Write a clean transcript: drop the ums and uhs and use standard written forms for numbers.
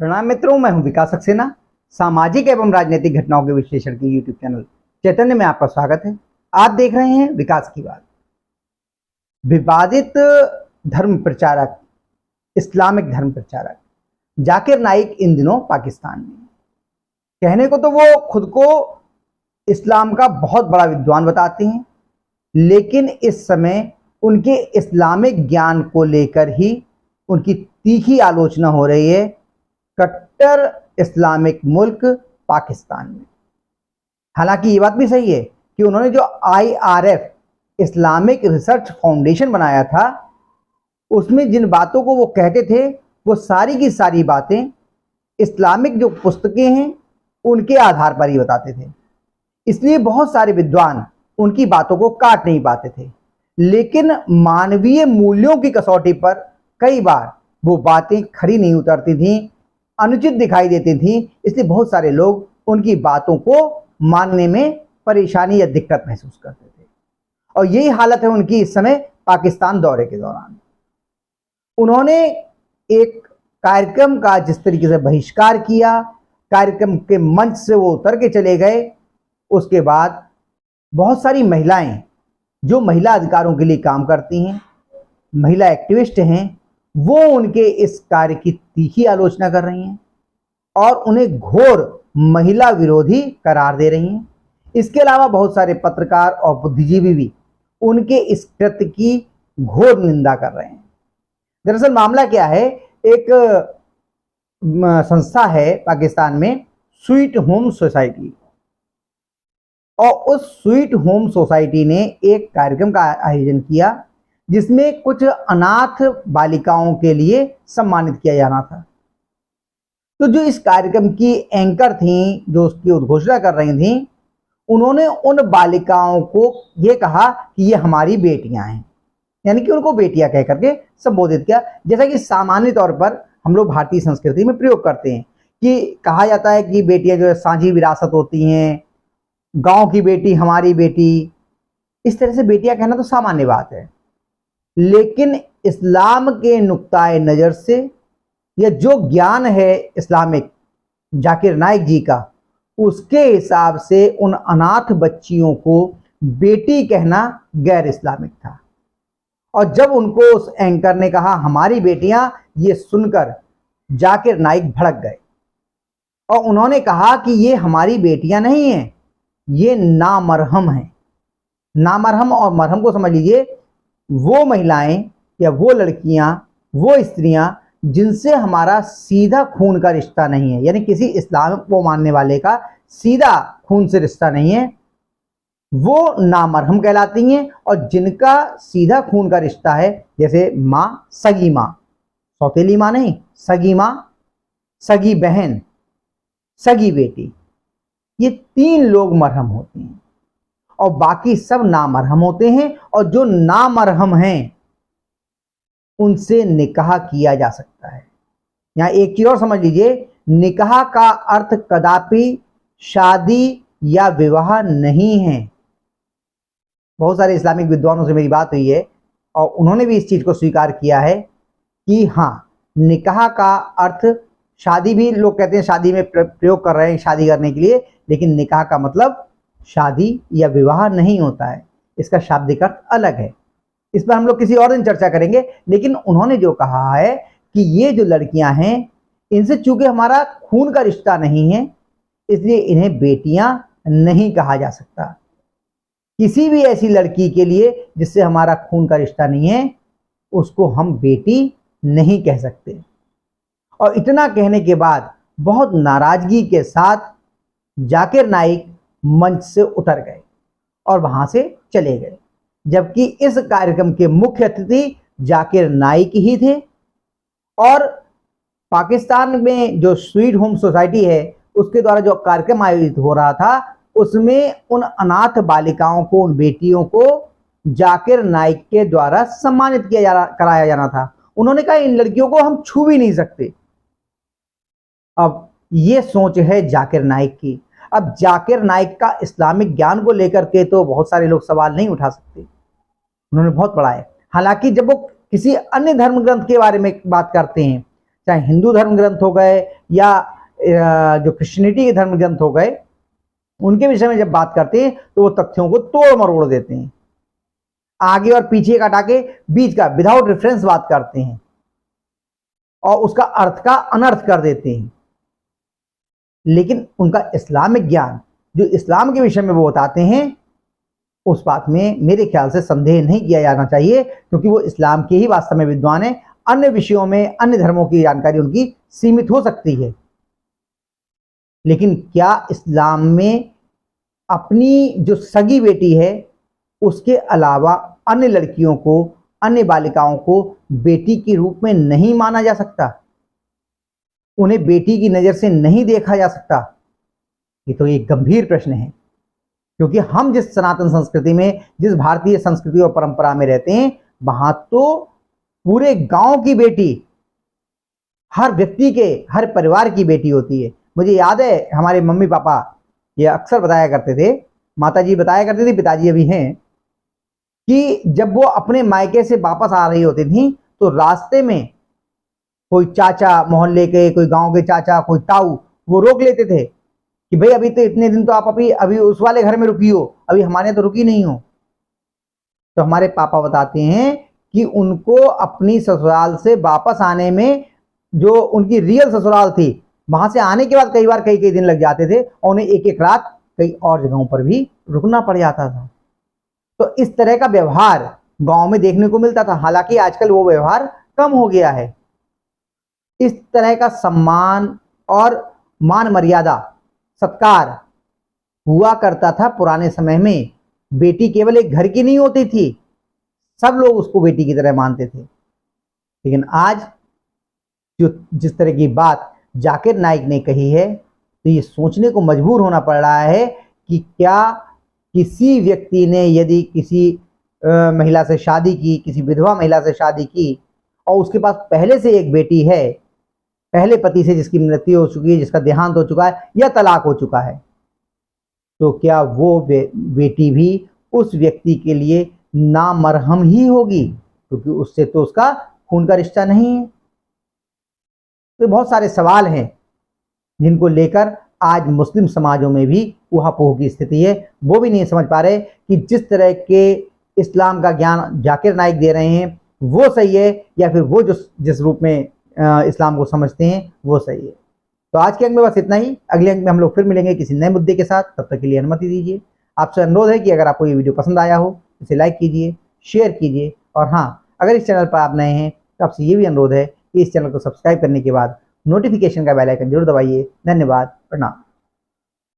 प्रणाम मित्रों, मैं हूं विकास सक्सेना। सामाजिक एवं राजनीतिक घटनाओं के विश्लेषण के यूट्यूब चैनल चैतन्य में आपका स्वागत है। आप देख रहे हैं विकास की बात। विवादित धर्म प्रचारक, इस्लामिक धर्म प्रचारक जाकिर नाइक इन दिनों पाकिस्तान में। कहने को तो वो खुद को इस्लाम का बहुत बड़ा विद्वान बताते हैं, लेकिन इस समय उनके इस्लामिक ज्ञान को लेकर ही उनकी तीखी आलोचना हो रही है कट्टर इस्लामिक मुल्क पाकिस्तान में। हालांकि ये बात भी सही है कि उन्होंने जो IRF इस्लामिक रिसर्च फाउंडेशन बनाया था, उसमें जिन बातों को वो कहते थे वो सारी की सारी बातें इस्लामिक जो पुस्तकें हैं उनके आधार पर ही बताते थे। इसलिए बहुत सारे विद्वान उनकी बातों को काट नहीं पाते थे, लेकिन मानवीय मूल्यों की कसौटी पर कई बार वो बातें खरी नहीं उतरती थीं, अनुचित दिखाई देती थीं। इसलिए बहुत सारे लोग उनकी बातों को मानने में परेशानी या दिक्कत महसूस करते थे, और यही हालत है उनकी इस समय पाकिस्तान दौरे के दौरान। उन्होंने एक कार्यक्रम का जिस तरीके से बहिष्कार किया, कार्यक्रम के मंच से वो उतर के चले गए। उसके बाद बहुत सारी महिलाएं जो महिला अधिकारों के लिए काम करती हैं, महिला एक्टिविस्ट हैं, वो उनके इस कार्य की तीखी आलोचना कर रही हैं और उन्हें घोर महिला विरोधी करार दे रही हैं। इसके अलावा बहुत सारे पत्रकार और बुद्धिजीवी भी उनके इस कृत्य की घोर निंदा कर रहे हैं। दरअसल मामला क्या है, एक संस्था है पाकिस्तान में, स्वीट होम सोसाइटी, और उस स्वीट होम सोसाइटी ने एक कार्यक्रम का आयोजन किया जिसमें कुछ अनाथ बालिकाओं के लिए सम्मानित किया जाना था। तो जो इस कार्यक्रम की एंकर थीं, जो उसकी उद्घोषणा कर रही थीं, उन्होंने उन बालिकाओं को ये कहा कि ये हमारी बेटियां हैं, यानी कि उनको बेटियां कह करके संबोधित किया। जैसा कि सामान्य तौर पर हम लोग भारतीय संस्कृति में प्रयोग करते हैं कि कहा जाता है कि बेटियां जो है साझी विरासत होती हैं, गांव की बेटी हमारी बेटी, इस तरह से बेटियां कहना तो सामान्य बात है। लेकिन इस्लाम के नुक्ताए नज़र से या जो ज्ञान है इस्लामिक जाकिर नाइक जी का, उसके हिसाब से उन अनाथ बच्चियों को बेटी कहना गैर इस्लामिक था। और जब उनको उस एंकर ने कहा हमारी बेटियां, ये सुनकर जाकिर नाइक भड़क गए और उन्होंने कहा कि ये हमारी बेटियां नहीं हैं, ये नामरहम हैं। नामरहम और मरहम को समझ लीजिए, वो महिलाएं या वो लड़कियां, वो स्त्रियां जिनसे हमारा सीधा खून का रिश्ता नहीं है, यानी किसी इस्लाम को मानने वाले का सीधा खून से रिश्ता नहीं है, वो नामरहम कहलाती हैं। और जिनका सीधा खून का रिश्ता है, जैसे माँ, सगी माँ, सौतेली माँ नहीं, सगी माँ, सगी बहन, सगी बेटी, ये 3 लोग मरहम होते हैं और बाकी सब नामरहम होते हैं। और जो नामरहम हैं उनसे निकाह किया जा सकता है। यहां एक चीज और समझ लीजिए, निकाह का अर्थ कदापि शादी या विवाह नहीं है। बहुत सारे इस्लामिक विद्वानों से मेरी बात हुई है और उन्होंने भी इस चीज को स्वीकार किया है कि हाँ, निकाह का अर्थ शादी भी लोग कहते हैं, शादी में प्रयोग कर रहे हैं शादी करने के लिए, लेकिन निकाह का मतलब शादी या विवाह नहीं होता है, इसका शाब्दिक अर्थ अलग है। इस पर हम लोग किसी और दिन चर्चा करेंगे। लेकिन उन्होंने जो कहा है कि ये जो लड़कियां हैं, इनसे चूंकि हमारा खून का रिश्ता नहीं है, इसलिए इन्हें बेटियां नहीं कहा जा सकता। किसी भी ऐसी लड़की के लिए जिससे हमारा खून का रिश्ता नहीं है, उसको हम बेटी नहीं कह सकते। और इतना कहने के बाद बहुत नाराजगी के साथ जाकिर नाइक मंच से उतर गए और वहां से चले गए, जबकि इस कार्यक्रम के मुख्य अतिथि जाकिर नाइक ही थे। और पाकिस्तान में जो स्वीट होम सोसाइटी है, उसके द्वारा जो कार्यक्रम आयोजित हो रहा था, उसमें उन अनाथ बालिकाओं को, उन बेटियों को जाकिर नाइक के द्वारा सम्मानित कराया जाना था। उन्होंने कहा इन लड़कियों को हम छू भी नहीं सकते। अब ये सोच है जाकिर नाइक की। अब जाकिर नाइक का इस्लामिक ज्ञान को लेकर के तो बहुत सारे लोग सवाल नहीं उठा सकते, उन्होंने बहुत पढ़ा है। हालांकि जब वो किसी अन्य धर्म ग्रंथ के बारे में बात करते हैं, चाहे हिंदू धर्म ग्रंथ हो गए या जो क्रिश्चियनिटी के धर्म ग्रंथ हो गए, उनके विषय में जब बात करते हैं तो वो तथ्यों को तोड़ मरोड़ देते हैं, आगे और पीछे का हटा के बीच का विदाउट रेफरेंस बात करते हैं और उसका अर्थ का अनर्थ कर देते हैं। लेकिन उनका इस्लामिक ज्ञान जो इस्लाम के विषय में वो बताते हैं, उस बात में मेरे ख्याल से संदेह नहीं किया जाना चाहिए, क्योंकि वो इस्लाम के ही वास्तव में विद्वान है। अन्य विषयों में अन्य धर्मों की जानकारी उनकी सीमित हो सकती है, लेकिन क्या इस्लाम में अपनी जो सगी बेटी है उसके अलावा अन्य लड़कियों को, अन्य बालिकाओं को बेटी के रूप में नहीं माना जा सकता? उन्हें बेटी की नजर से नहीं देखा जा सकता? ये तो एक गंभीर प्रश्न है, क्योंकि हम जिस सनातन संस्कृति में, जिस भारतीय संस्कृति और परंपरा में रहते हैं, वहां तो पूरे गांव की बेटी, हर व्यक्ति के, हर परिवार की बेटी होती है। मुझे याद है हमारे मम्मी पापा ये अक्सर बताया करते थे, माता जी बताया करते थे, पिताजी अभी हैं, कि जब वो अपने मायके से वापस आ रही होती थी तो रास्ते में कोई चाचा मोहल्ले के, कोई गांव के चाचा, कोई ताऊ, वो रोक लेते थे कि भाई अभी तो इतने दिन तो आप अभी उस वाले घर में रुकी हो, अभी हमारे तो रुकी नहीं हो। तो हमारे पापा बताते हैं कि उनको अपनी ससुराल से वापस आने में, जो उनकी रियल ससुराल थी, वहां से आने के बाद कई बार कई दिन लग जाते थे और उन्हें एक एक रात कई और जगहों पर भी रुकना पड़ जाता था। तो इस तरह का व्यवहार गांव में देखने को मिलता था। हालांकि आजकल वो व्यवहार कम हो गया है। इस तरह का सम्मान और मान मर्यादा, सत्कार हुआ करता था पुराने समय में। बेटी केवल एक घर की नहीं होती थी, सब लोग उसको बेटी की तरह मानते थे। लेकिन आज जो जिस तरह की बात जाकिर नाइक ने कही है, तो ये सोचने को मजबूर होना पड़ रहा है कि क्या किसी व्यक्ति ने यदि किसी महिला से शादी की, किसी विधवा महिला से शादी की, और उसके पास पहले से एक बेटी है, पहले पति से जिसकी मृत्यु हो चुकी है, जिसका देहांत हो चुका है या तलाक हो चुका है, तो क्या वो बेटी भी उस व्यक्ति के लिए नामरहम ही होगी? क्योंकि उससे तो उसका खून का रिश्ता नहीं है। तो बहुत सारे सवाल हैं जिनको लेकर आज मुस्लिम समाजों में भी ऊहापोह की स्थिति है। वो भी नहीं समझ पा रहे कि जिस तरह के इस्लाम का ज्ञान जाकिर नाइक दे रहे हैं वो सही है, या फिर वो जिस रूप में इस्लाम को समझते हैं वो सही है। तो आज के अंक में बस इतना ही। अगले अंक में हम लोग फिर मिलेंगे किसी नए मुद्दे के साथ। तब तक के लिए अनुमति दीजिए। आपसे अनुरोध है कि अगर आपको ये वीडियो पसंद आया हो, इसे लाइक कीजिए, शेयर कीजिए, और हाँ, अगर इस चैनल पर आप नए हैं तो आपसे ये भी अनुरोध है कि इस चैनल को सब्सक्राइब करने के बाद नोटिफिकेशन का बेल आइकन जरूर दबाइए। धन्यवाद, प्रणाम।